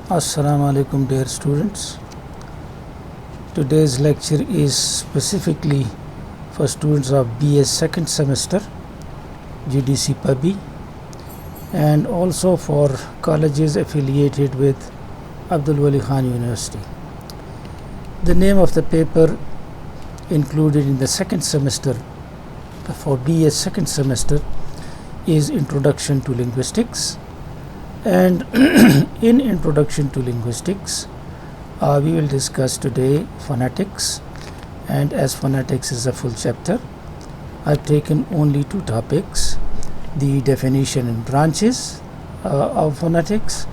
Assalamu alaikum dear students. Today's lecture is specifically for students of BA second semester GDC PABI and also for colleges affiliated with Abdul Wali Khan University. The name of the paper included in the second semester for BA second semester is Introduction to Linguistics. And in Introduction to Linguistics, we will discuss today phonetics, and as phonetics is a full chapter, I've taken only two topics: the definition and branches of phonetics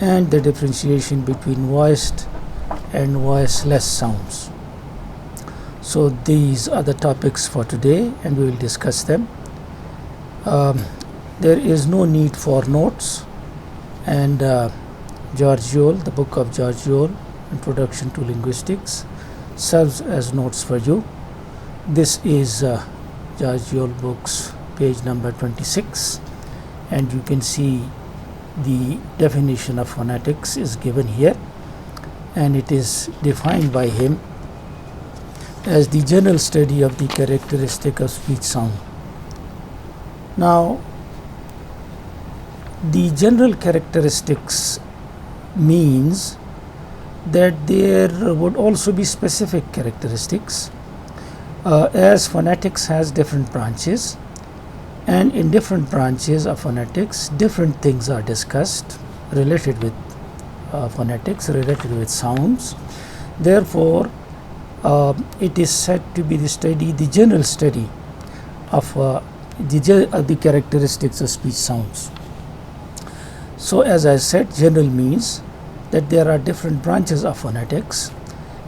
and the differentiation between voiced and voiceless sounds. So these are the topics for today and we will discuss them. There is no need for notes, and George Yule, the book of George Yule, Introduction to Linguistics, serves as notes for you. This is George Yule books, page number 26, and you can see the definition of phonetics is given here, and it is defined by him as the general study of the characteristic of speech sound. Now, the general characteristics means that there would also be specific characteristics, as phonetics has different branches, and in different branches of phonetics different things are discussed related with phonetics, related with sounds. Therefore, it is said to be the general study of the characteristics of speech sounds. So as I said, general means that there are different branches of phonetics,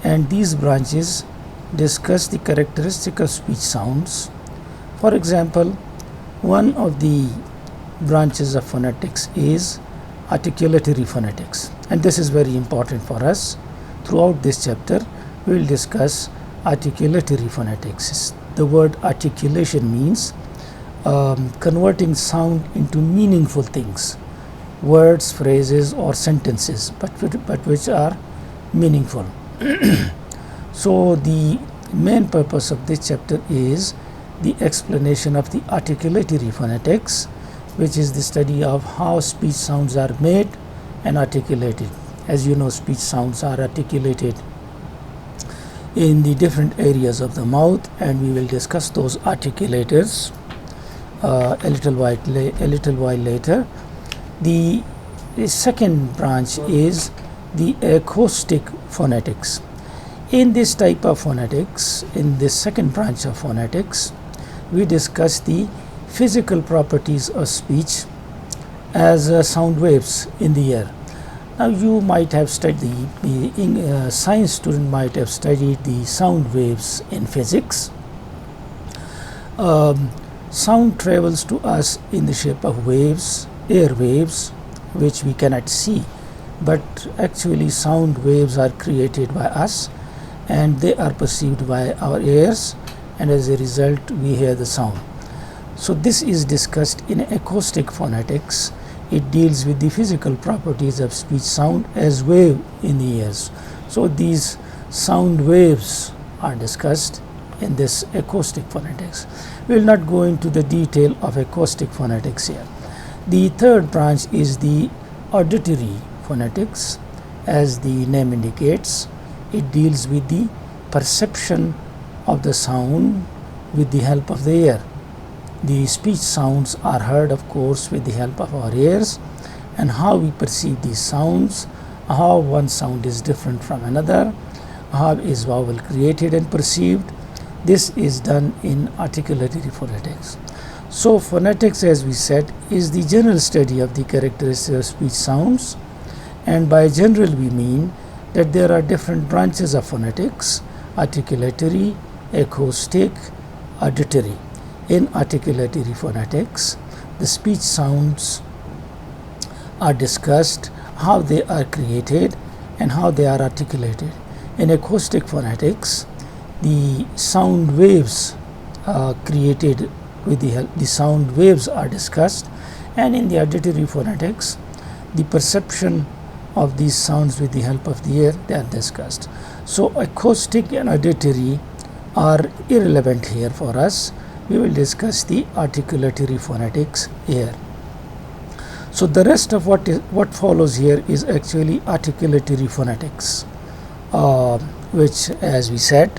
and these branches discuss the characteristic of speech sounds. For example, one of the branches of phonetics is articulatory phonetics, and this is very important for us. Throughout this chapter, we will discuss articulatory phonetics. The word articulation means converting sound into meaningful things, words, phrases, or sentences, but which are meaningful. So the main purpose of this chapter is the explanation of the articulatory phonetics, which is the study of how speech sounds are made and articulated. As you know, speech sounds are articulated in the different areas of the mouth, and we will discuss those articulators a little while later. The second branch is the acoustic phonetics. In this type of phonetics, in this second branch of phonetics, we discuss the physical properties of speech as sound waves in the air. Now, you might have studied, the science student might have studied the sound waves in physics. Sound travels to us in the shape of waves, air waves, which we cannot see, but actually sound waves are created by us and they are perceived by our ears, and as a result we hear the sound. So this is discussed in acoustic phonetics. It deals with the physical properties of speech sound as wave in the ears. So these sound waves are discussed in this acoustic phonetics. We will not go into the detail of acoustic phonetics here. The third branch is the auditory phonetics. As the name indicates, it deals with the perception of the sound with the help of the ear. The speech sounds are heard, of course, with the help of our ears, and how we perceive these sounds, how one sound is different from another, how is vowel created and perceived. This is done in articulatory phonetics. So phonetics, as we said, is the general study of the characteristics of speech sounds, and by general we mean that there are different branches of phonetics: articulatory, acoustic, auditory. In articulatory phonetics, the speech sounds are discussed, how they are created and how they are articulated. In acoustic phonetics, the sound waves created with the sound waves are discussed, and in the auditory phonetics, the perception of these sounds with the help of the ear, they are discussed. So acoustic and auditory are irrelevant here for us. We will discuss the articulatory phonetics here. So the rest of what follows here is actually articulatory phonetics, which, as we said,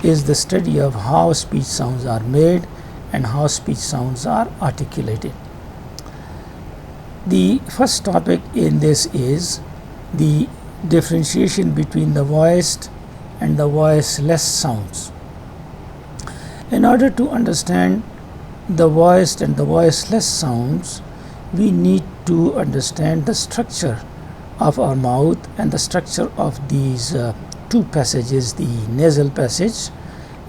is the study of how speech sounds are made and how speech sounds are articulated. The first topic in this is the differentiation between the voiced and the voiceless sounds. In order to understand the voiced and the voiceless sounds, we need to understand the structure of our mouth and the structure of these two passages, the nasal passage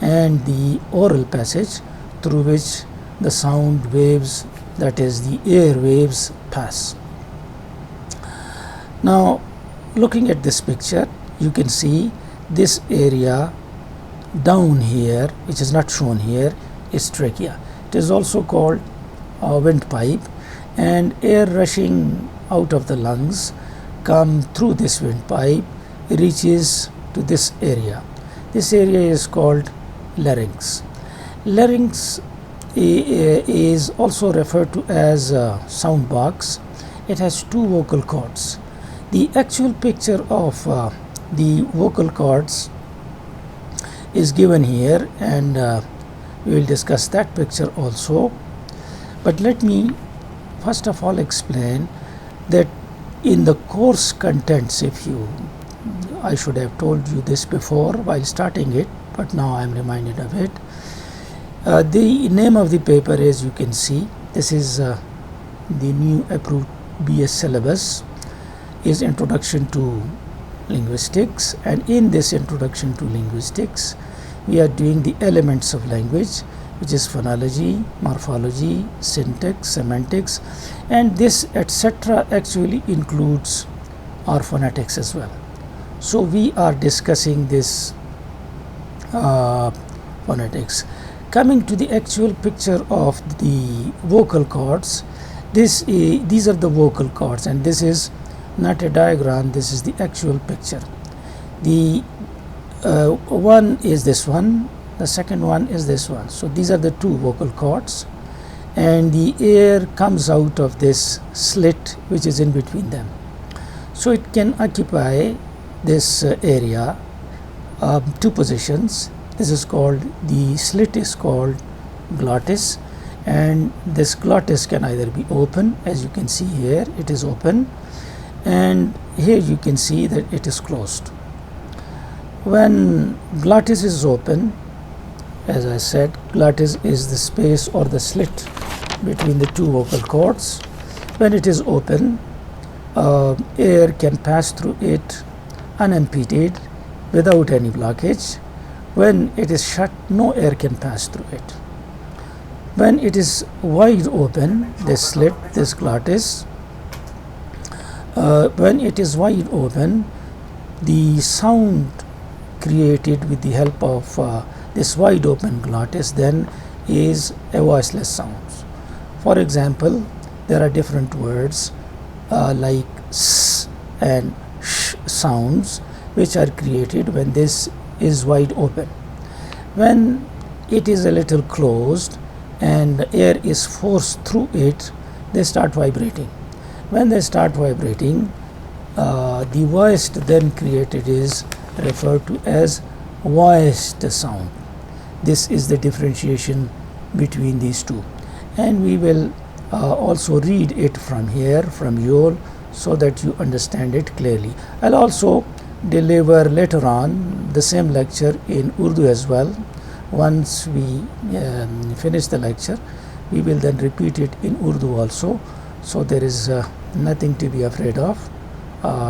and the oral passage, through which the sound waves, that is the air waves, pass. Now, looking at this picture, you can see this area down here, which is not shown here, is trachea. It is also called windpipe, and air rushing out of the lungs come through this windpipe, reaches to this area. This area is called larynx. Larynx is also referred to as a sound box. It has two vocal cords. The actual picture of the vocal cords is given here, and we will discuss that picture also. But let me first of all explain that in the course contents, I should have told you this before while starting it, but now I am reminded of it. The name of the paper, as you can see, this is the new approved BS syllabus, is Introduction to Linguistics, and in this Introduction to Linguistics we are doing the elements of language, which is phonology, morphology, syntax, semantics, and this etc. actually includes our phonetics as well. So we are discussing this phonetics. Coming to the actual picture of the vocal cords, these are the vocal cords, and this is not a diagram, this is the actual picture. The one is this one, the second one is this one. So these are the two vocal cords, and the air comes out of this slit which is in between them. So it can occupy this area, two positions. This is called, the slit is called glottis, and this glottis can either be open, as you can see here, it is open, and here you can see that it is closed. When glottis is open, as I said, glottis is the space or the slit between the two vocal cords. When it is open, air can pass through it unimpeded without any blockage. When it is shut, no air can pass through it. When it is wide open, this slit, this glottis, when it is wide open, the sound created with the help of this wide open glottis then is a voiceless sound. For example, there are different words like s and sh sounds which are created when this is wide open. When it is a little closed and air is forced through it, they start vibrating. When they start vibrating, the voiced then created is referred to as voiced sound. This is the differentiation between these two, and we will also read it from here, from Yole, so that you understand it clearly. I'll also deliver later on the same lecture in Urdu as well. Once we finish the lecture, we will then repeat it in Urdu also, so there is nothing to be afraid of.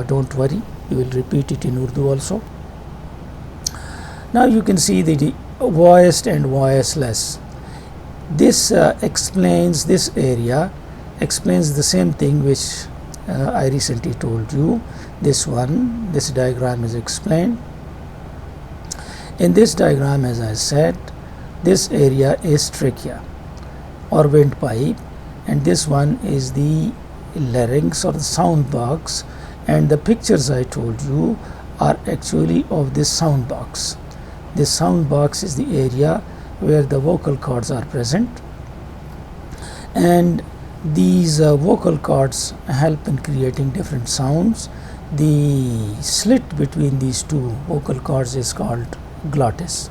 Don't worry, we will repeat it in Urdu also. Now you can see the voiced and voiceless. This explains, this area explains the same thing which I recently told you. This one, this diagram is explained. In this diagram, as I said, this area is trachea or windpipe, and this one is the larynx or the sound box, and the pictures I told you are actually of this sound box. This sound box is the area where the vocal cords are present, and these vocal cords help in creating different sounds. The slit between these two vocal cords is called glottis.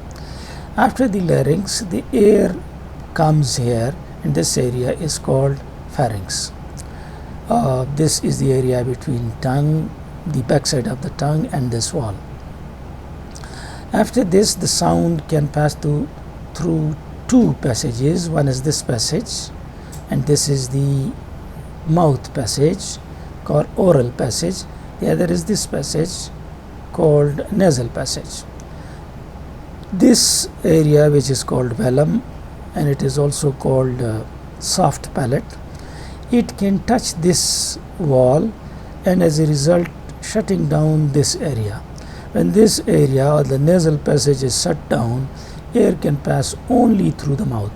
After the larynx, the air comes here, and this area is called pharynx. This is the area between tongue, the backside of the tongue, and this wall. After this, the sound can pass through two passages. One is this passage, and this is the mouth passage called oral passage. The other is this passage called nasal passage. This area, which is called velum, and it is also called soft palate, it can touch this wall, and as a result shutting down this area. When this area or the nasal passage is shut down, air can pass only through the mouth,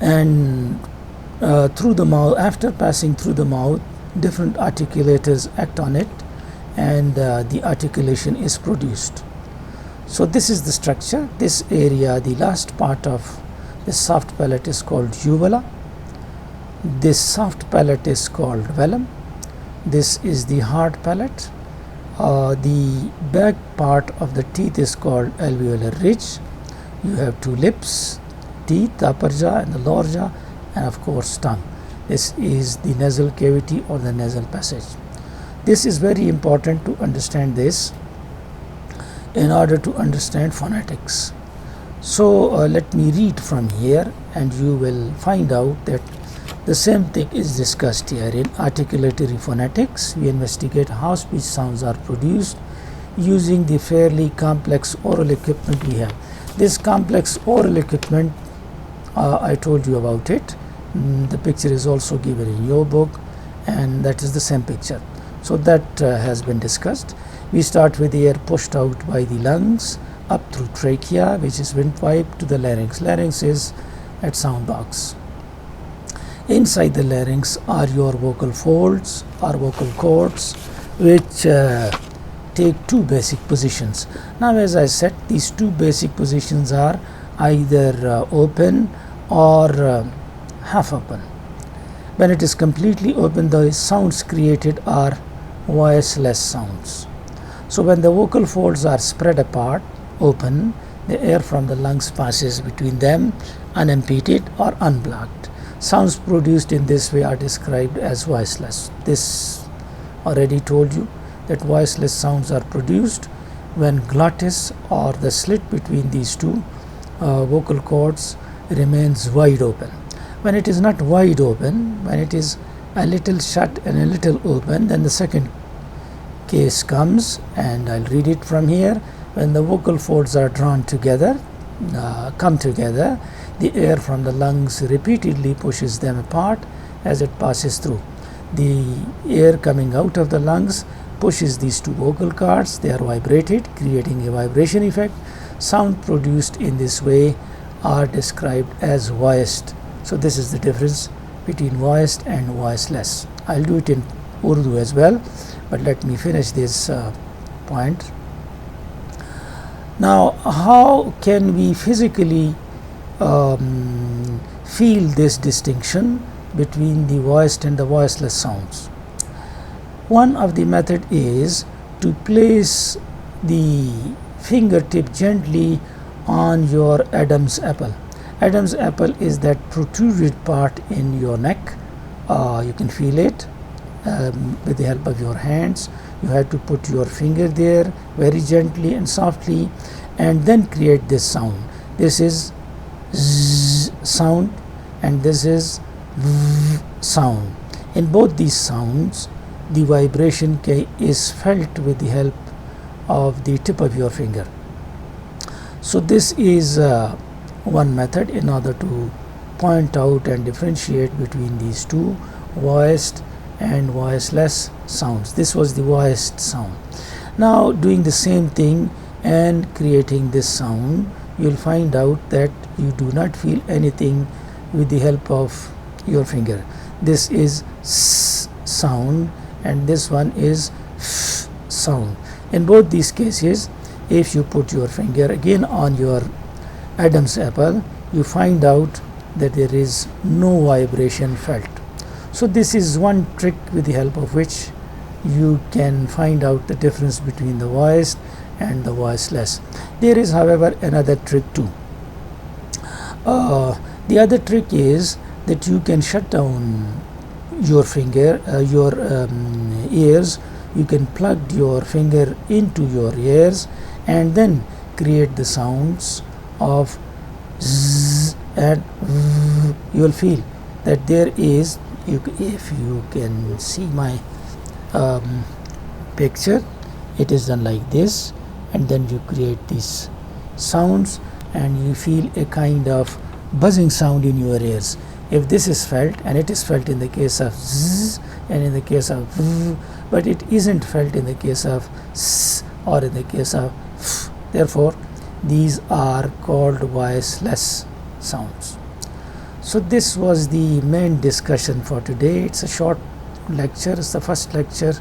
and through the mouth, after passing through the mouth, different articulators act on it, and the articulation is produced. So this is the structure. This area, the last part of the soft palate, is called uvula. This soft palate is called velum. This is the hard palate. The back part of the teeth is called alveolar ridge. You have two lips, teeth, the upper jaw and the lower jaw, and of course tongue. This is the nasal cavity or the nasal passage. This is very important to understand this in order to understand phonetics. So let me read from here, and you will find out that the same thing is discussed here. In articulatory phonetics, we investigate how speech sounds are produced using the fairly complex oral equipment we have. This complex oral equipment, I told you about it. The picture is also given in your book, and that is the same picture. So that has been discussed. We start with the air pushed out by the lungs up through trachea, which is windpipe, to the larynx. Larynx is at sound box. Inside the larynx are your vocal folds or vocal cords, which take two basic positions. Now, as I said, these two basic positions are either open or half open. When it is completely open, the sounds created are voiceless sounds. So when the vocal folds are spread apart, open, the air from the lungs passes between them unimpeded or unblocked. Sounds produced in this way are described as voiceless. This already told you that voiceless sounds are produced when glottis or the slit between these two vocal cords remains wide open. When it is not wide open, when it is a little shut and a little open, then the second case comes, and I'll read it from here. When the vocal folds are drawn together, come together, the air from the lungs repeatedly pushes them apart as it passes through. The air coming out of the lungs pushes these two vocal cords. They are vibrated, creating a vibration effect. Sound produced in this way are described as voiced. So this is the difference between voiced and voiceless. I'll do it in Urdu as well, but let me finish this point. Now, how can we physically feel this distinction between the voiced and the voiceless sounds? One of the method is to place the fingertip gently on your Adam's apple. Adam's apple is that protruded part in your neck. You can feel it with the help of your hands. You have to put your finger there very gently and softly, and then create this sound. This is Z sound, and this is V sound. In both these sounds, the vibration is felt with the help of the tip of your finger. So this is one method in order to point out and differentiate between these two voiced and voiceless sounds. This was the voiced sound. Now, doing the same thing and creating this sound, you will find out that you do not feel anything with the help of your finger. this is s sound and this one is f sound. In both these cases, if you put your finger again on your Adam's apple, you find out that there is no vibration felt. So this is one trick with the help of which you can find out the difference between the voiced and the voiceless. There is, however, another trick too. The other trick is that you can shut down your finger, your ears. You can plug your finger into your ears and then create the sounds of zzz and v. You will feel that there is, if you can see my picture, it is done like this, and then you create these sounds and you feel a kind of buzzing sound in your ears. If this is felt, and it is felt in the case of zzz and in the case of v, but it isn't felt in the case of s or in the case of f. Therefore, these are called voiceless sounds. So this was the main discussion for today. It's a short lecture. It's the first lecture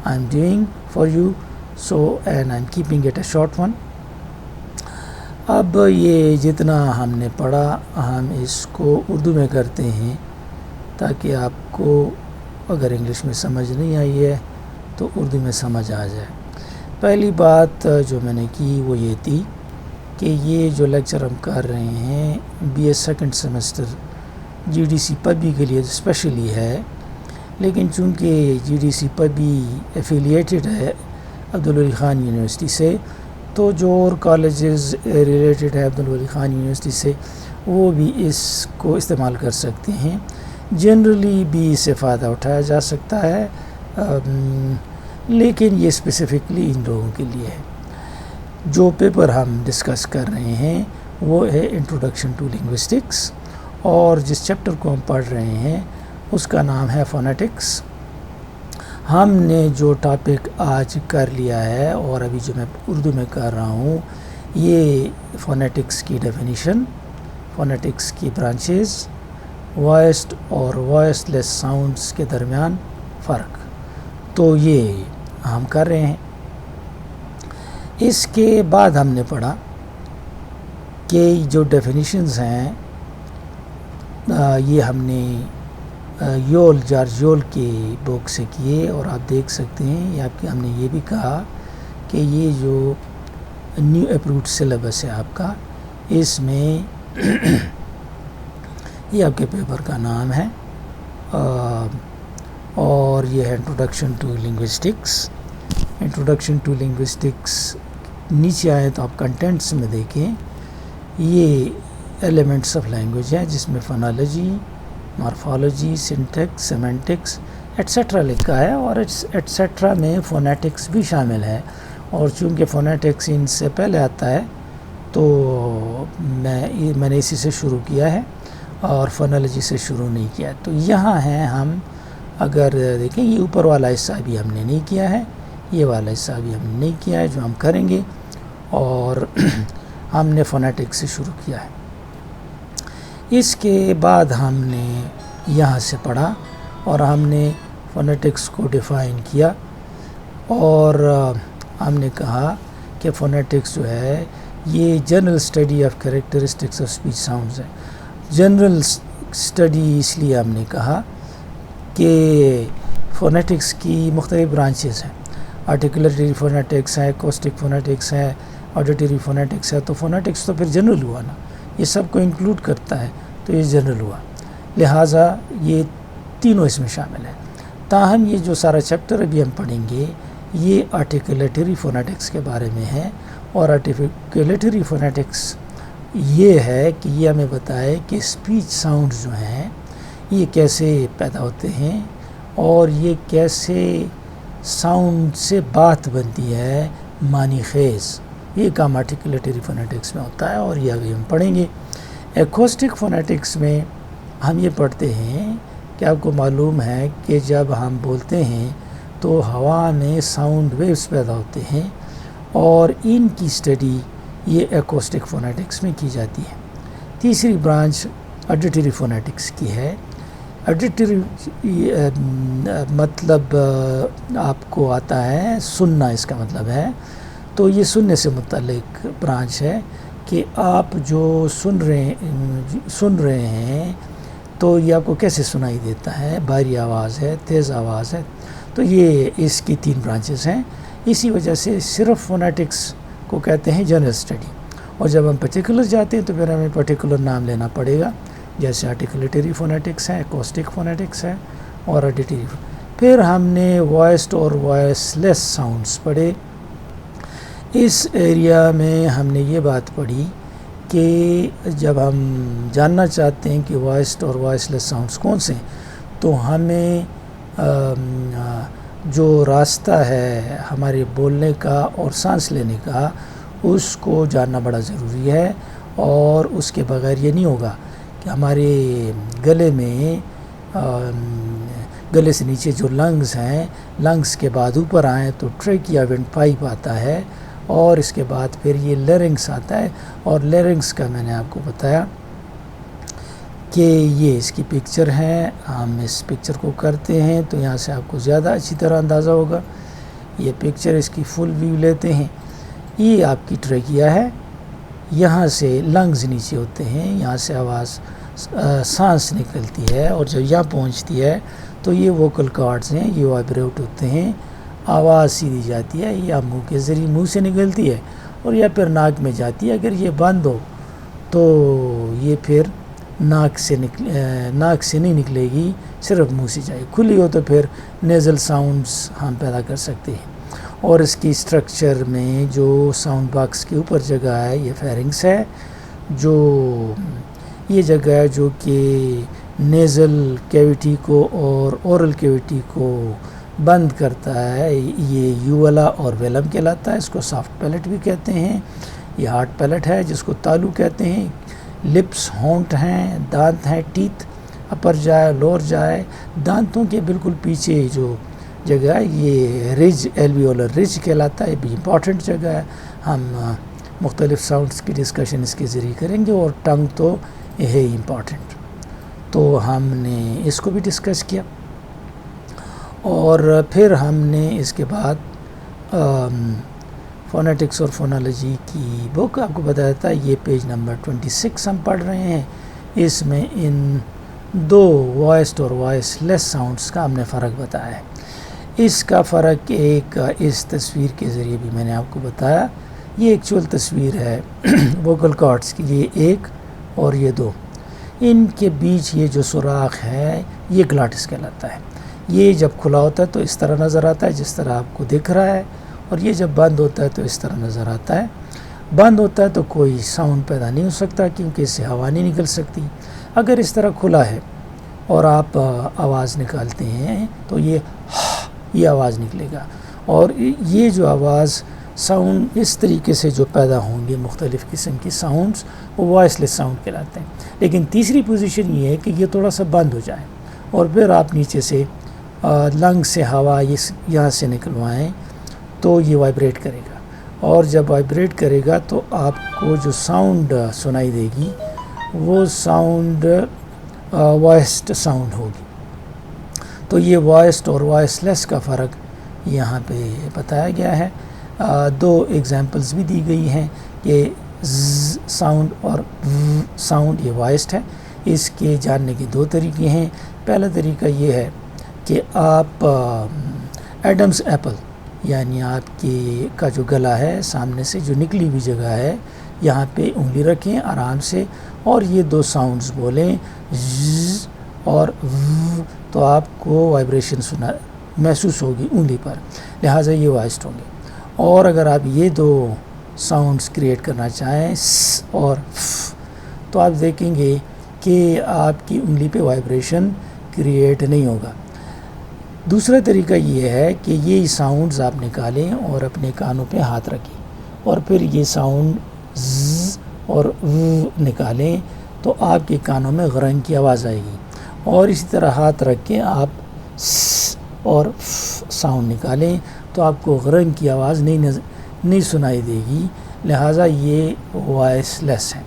I'm doing for you, so and I'm keeping it a short one. اب یہ جتنا ہم نے پڑھا ہم اس کو اردو میں کرتے ہیں تاکہ آپ کو اگر انگلش میں سمجھ نہیں آئی ہے تو اردو میں سمجھ آ جائے. پہلی بات جو میں نے کی وہ یہ تھی کہ یہ جو لیکچر ہم کر رہے ہیں B A second semester G D C Pabbi کے لیے اسپیشلی ہے، لیکن چونکہ G D C Pabbi affiliated ہے عبدالولی خان یونیورسٹی سے، تو جو اور کالجز ریلیٹڈ ہے عبدالولی خان یونیورسٹی سے وہ بھی اس کو استعمال کر سکتے ہیں. جنرلی بھی اس سے فائدہ اٹھایا جا سکتا ہے، لیکن یہ اسپیسیفکلی ان لوگوں کے لیے ہے. جو پیپر ہم ڈسکس کر رہے ہیں وہ ہے انٹروڈکشن ٹو لنگوسٹکس، اور جس چیپٹر کو ہم پڑھ رہے ہیں اس کا نام ہے فونیٹکس. ہم نے جو ٹاپک آج کر لیا ہے اور ابھی جو میں اردو میں کر رہا ہوں، یہ فونیٹکس کی ڈیفینیشن، فونیٹکس کی برانچز، وائسڈ اور وائس لیس ساؤنڈس کے درمیان فرق، تو یہ ہم کر رہے ہیں. اس کے بعد ہم نے پڑھا کہ جو ڈیفینیشنز ہیں یہ ہم نے جارج یول کی بک سے کیے، اور آپ دیکھ سکتے ہیں یہ آپ کے، ہم نے یہ بھی کہا کہ یہ جو نیو اپرووڈ سلیبس ہے آپ کا، اس میں یہ آپ کے پیپر کا نام ہے اور یہ ہے introduction to linguistics. Introduction to linguistics نیچے آئے تو آپ کنٹینٹس میں دیکھیں، یہ ایلیمنٹس آف لینگویج ہے جس میں phonology, morphology, syntax, semantics et cetera لکھا ہے، اور ایٹسیٹرا میں فونیٹکس بھی شامل ہے. اور چونکہ فونیٹکس ان سے پہلے آتا ہے تو میں نے اسی سے شروع کیا ہے اور فونالوجی سے شروع نہیں کیا. تو یہاں ہیں ہم، اگر دیکھیں یہ اوپر والا حصہ بھی ہم نے نہیں کیا ہے، یہ والا حصہ بھی ہم نے نہیں کیا ہے جو ہم کریں گے، اور ہم نے فونیٹکس سے شروع کیا ہے. اس کے بعد ہم نے یہاں سے پڑھا اور ہم نے فونیٹکس کو ڈیفائن کیا، اور ہم نے کہا کہ فونیٹکس جو ہے یہ general study of characteristics of speech sounds ہے. جنرل اسٹڈی اس لیے ہم نے کہا کہ فونیٹکس کی مختلف برانچز ہیں، آرٹیکولیٹری فونیٹکس ہے، ایکوسٹک فونیٹکس ہے، آڈیٹری فونیٹکس ہے. تو فونیٹکس تو پھر جنرل ہوا نا، یہ سب کو انکلوڈ کرتا ہے، تو یہ جنرل ہوا، لہٰذا یہ تینوں اس میں شامل ہے. تاہم یہ جو سارا چیپٹر ابھی ہم پڑھیں گے یہ آرٹیکولیٹری فونیٹکس کے بارے میں ہے، اور آرٹیکولیٹری فونیٹکس یہ ہے کہ یہ ہمیں بتائے کہ اسپیچ ساؤنڈ جو ہیں یہ کیسے پیدا ہوتے ہیں اور یہ کیسے ساؤنڈ سے بات بنتی ہے معنی خیز. یہ کام آرٹیکولیٹری فونیٹکس میں ہوتا ہے اور یہ ابھی ہم پڑھیں گے. ایکوسٹک فونیٹکس میں ہم یہ پڑھتے ہیں کہ آپ کو معلوم ہے کہ جب ہم بولتے ہیں تو ہوا میں ساؤنڈ ویوز پیدا ہوتے ہیں، اور ان کی اسٹڈی یہ ایکوسٹک فونیٹکس میں کی جاتی ہے. تیسری برانچ آڈیٹری فونیٹکس کی ہے. ایڈیٹری مطلب آپ کو آتا ہے سننا، اس کا مطلب ہے، تو یہ سننے سے متعلق برانچ ہے کہ آپ جو سن رہے ہیں تو یہ آپ کو کیسے سنائی دیتا ہے، بھاری آواز ہے، تیز آواز ہے. تو یہ اس کی 3 برانچز ہیں. اسی وجہ سے صرف فونیٹکس کو کہتے ہیں جنرل اسٹڈی، اور جب ہم پرٹیکولر جاتے ہیں تو پھر ہمیں پرٹیکولر نام لینا پڑے گا، جیسے آرٹیکولیٹری فونیٹکس ہے، اکوسٹک فونیٹکس ہے، اور ایڈیٹری. پھر ہم نے وائسڈ اور وائس لیس ساؤنڈس پڑھے. اس ایریا میں ہم نے یہ بات پڑھی کہ جب ہم جاننا چاہتے ہیں کہ وائسڈ اور وائس لیس ساؤنڈس کون سے ہیں، تو ہمیں جو راستہ ہے ہمارے بولنے کا اور سانس لینے کا، اس کو جاننا بڑا ضروری ہے. اور اس کے بغیر یہ نہیں ہوگا کہ ہمارے گلے میں گلے سے نیچے جو لنگز ہیں، لنگز کے بعد اوپر آئیں تو ٹریکیا ونڈ پائپ آتا ہے، اور اس کے بعد پھر یہ لیرنگس آتا ہے. اور لیرنگس کا میں نے آپ کو بتایا کہ یہ اس کی پکچر ہے. ہم اس پکچر کو کرتے ہیں تو یہاں سے آپ کو زیادہ اچھی طرح اندازہ ہوگا. یہ پکچر اس کی فل ویو لیتے ہیں. یہ آپ کی ٹریکیا ہے، یہاں سے لنگز نیچے ہوتے ہیں، یہاں سے آواز سانس نکلتی ہے، اور جب یہاں پہنچتی ہے تو یہ ووکل کارڈز ہیں، یہ وائبریٹ ہوتے ہیں، آواز سیدھی جاتی ہے، یا منہ کے ذریعے منہ سے نکلتی ہے اور یا پھر ناک میں جاتی ہے. اگر یہ بند ہو تو یہ پھر ناک سے نہیں نکلے گی، صرف منہ سے جائے. کھلی ہو تو پھر نیزل ساؤنڈز ہم پیدا کر سکتے ہیں. اور اس کی سٹرکچر میں جو ساؤنڈ باکس کے اوپر جگہ ہے، یہ فیرنگس ہے، جو یہ جگہ ہے جو کہ نیزل کیویٹی کو اور اورل کیویٹی کو بند کرتا ہے. یہ یوولا اور ویلم کہلاتا ہے. اس کو سافٹ پیلٹ بھی کہتے ہیں. یہ ہارڈ پیلٹ ہے جس کو تالو کہتے ہیں. لپس ہونٹ ہیں، دانت ہیں، ٹیتھ، اپر جائے، لور جائے. دانتوں کے بالکل پیچھے جو جگہ ہے یہ رج، ایلویولر رج کہلاتا ہے. یہ بھی امپورٹنٹ جگہ ہے. ہم مختلف ساؤنڈس کی ڈسکشن اس کے ذریعے کریں گے، اور ٹنگ تو یہ ہے امپورٹنٹ. تو ہم نے اس کو بھی ڈسکس کیا. اور پھر ہم نے اس کے بعد فونیٹکس اور فونالوجی کی بک آپ کو بتایا تھا. یہ پیج نمبر 26 ہم پڑھ رہے ہیں. اس میں ان 2 وائسڈ اور وائس لیس ساؤنڈس کا ہم نے فرق بتایا ہے. اس کا فرق ایک اس تصویر کے ذریعے بھی میں نے آپ کو بتایا. یہ ایکچول تصویر ہے ووکل کارڈز کی. یہ 1 اور یہ 2، ان کے بیچ یہ جو سوراخ ہے یہ گلاٹس کہلاتا ہے. یہ جب کھلا ہوتا ہے تو اس طرح نظر آتا ہے جس طرح آپ کو دکھ رہا ہے، اور یہ جب بند ہوتا ہے تو اس طرح نظر آتا ہے. بند ہوتا ہے تو کوئی ساؤنڈ پیدا نہیں ہو سکتا کیونکہ اس سے ہوا نہیں نکل سکتی. اگر اس طرح کھلا ہے اور آپ آواز نکالتے ہیں تو یہ آواز نکلے گا. اور یہ جو آواز ساؤنڈ اس طریقے سے جو پیدا ہوں گے، مختلف قسم کی ساؤنڈز، وہ وائس لیس ساؤنڈ کہلاتے ہیں. لیکن تیسری پوزیشن یہ ہے کہ یہ تھوڑا سا بند ہو جائے اور پھر آپ نیچے سے لنگ سے ہوا یہاں سے نکلوائیں تو یہ وائبریٹ کرے گا. اور جب وائبریٹ کرے گا تو آپ کو جو ساؤنڈ سنائی دے گی وہ ساؤنڈ وائسڈ ساؤنڈ ہوگی. تو یہ وائسڈ اور وائس لیس کا فرق یہاں پہ بتایا گیا ہے. 2 ایگزامپلز بھی دی گئی ہیں کہ ساؤنڈ اور ساؤنڈ یہ وائسڈ ہے. اس کے جاننے کے 2 طریقے ہیں. پہلا طریقہ یہ ہے کہ آپ ایڈمز ایپل، یعنی آپ کا جو گلا ہے سامنے سے جو نکلی ہوئی جگہ ہے، یہاں پہ انگلی رکھیں آرام سے اور یہ 2 ساؤنڈز بولیں ز اور و، تو آپ کو وائبریشن محسوس ہوگی انگلی پر، لہٰذا یہ وائسڈ ہوں گے. اور اگر آپ یہ 2 ساؤنڈز کریٹ کرنا چاہیں س اور ف، تو آپ دیکھیں گے کہ آپ کی انگلی پہ وائبریشن کریٹ نہیں ہوگا. دوسرا طریقہ یہ ہے کہ یہ ساؤنڈز آپ نکالیں اور اپنے کانوں پہ ہاتھ رکھیں اور پھر یہ ساؤنڈ ز اور و نکالیں تو آپ کے کانوں میں غرنگ کی آواز آئے گی. اور اسی طرح ہاتھ رکھ کے آپ س اور ف ساؤنڈ نکالیں تو آپ کو غرنگ کی آواز نہیں سنائی دے گی، لہٰذا یہ وائس لیس ہے.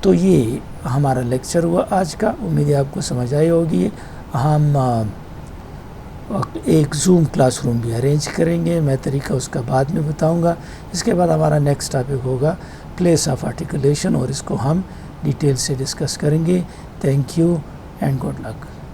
تو یہ ہمارا لیکچر ہوا آج کا. امید ہے آپ کو سمجھ آئی ہوگی. ہم ایک زوم کلاس روم بھی ارینج کریں گے. میں طریقہ اس کا بعد میں بتاؤں گا. اس کے بعد ہمارا نیکسٹ ٹاپک ہوگا پلیس آف آرٹیکولیشن، اور اس کو ہم ڈیٹیل سے ڈسکس کریں گے. Thank you and good luck.